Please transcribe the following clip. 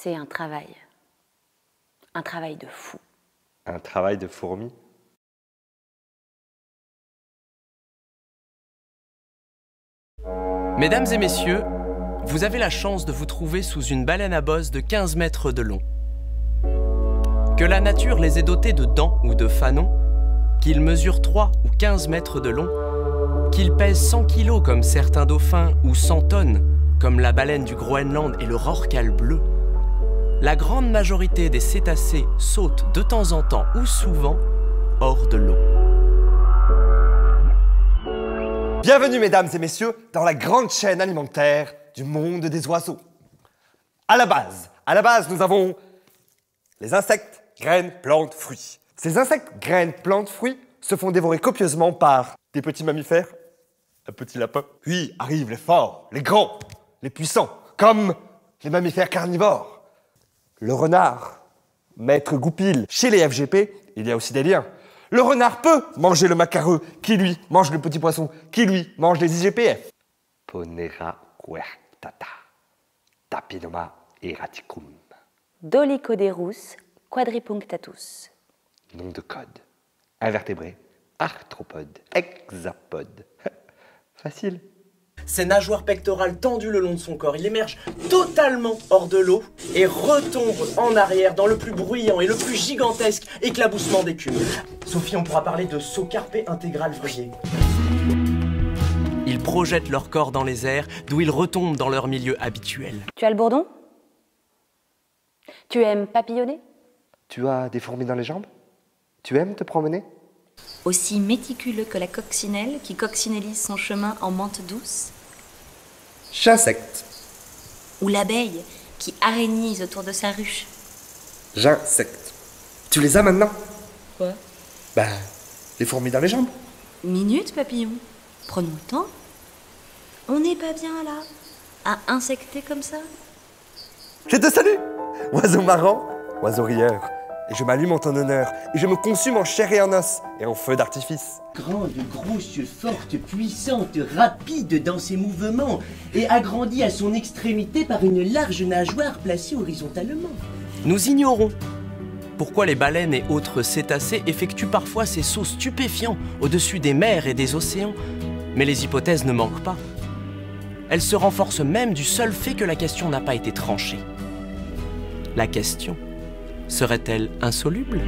C'est un travail de fou. Un travail de fourmi. Mesdames et messieurs, vous avez la chance de vous trouver sous une baleine à bosse de 15 mètres de long. Que la nature les ait dotés de dents ou de fanons, qu'ils mesurent 3 ou 15 mètres de long, qu'ils pèsent 100 kilos comme certains dauphins ou 100 tonnes comme la baleine du Groenland et le rorqual bleu, la grande majorité des cétacés sautent de temps en temps ou souvent hors de l'eau. Bienvenue mesdames et messieurs dans la grande chaîne alimentaire du monde des oiseaux. À la base, nous avons les insectes, graines, plantes, fruits. Ces insectes, graines, plantes, fruits se font dévorer copieusement par des petits mammifères, un petit lapin. Puis arrivent les forts, les grands, les puissants, comme les mammifères carnivores. Le renard, maître goupil. Chez les FGP, il y a aussi des liens. Le renard peut manger le macareux, qui lui mange le petit poisson, qui lui mange les IGPF. Ponera quertata, tapinoma erraticum. Dolichoderus quadripunctatus. Nom de code. Invertébrés, arthropodes, hexapodes. Facile. Ses nageoires pectorales tendues le long de son corps, il émerge totalement hors de l'eau et retombe en arrière dans le plus bruyant et le plus gigantesque éclaboussement d'écume. Sophie, on pourra parler de saut carpé intégral vrillé. Ils projettent leur corps dans les airs, d'où ils retombent dans leur milieu habituel. Tu as le bourdon? Tu aimes papillonner? Tu as des fourmis dans les jambes? Tu aimes te promener? Aussi méticuleux que la coccinelle qui coccinellise son chemin en menthe douce. Chinsecte. Ou l'abeille qui arénise autour de sa ruche. Ginsecte. Tu les as maintenant? Quoi? Bah, les fourmis dans les jambes. Minute, papillon. Prenons le temps. On n'est pas bien là, à insecter comme ça. Je te salue, oiseau marrant, oiseau rieur. Et je m'allume en ton honneur, et je me consume en chair et en os, et en feu d'artifice. Grande, grosse, forte, puissante, rapide dans ses mouvements, et agrandie à son extrémité par une large nageoire placée horizontalement. Nous ignorons pourquoi les baleines et autres cétacés effectuent parfois ces sauts stupéfiants au-dessus des mers et des océans, mais les hypothèses ne manquent pas. Elles se renforcent même du seul fait que la question n'a pas été tranchée. La question serait-elle insoluble ?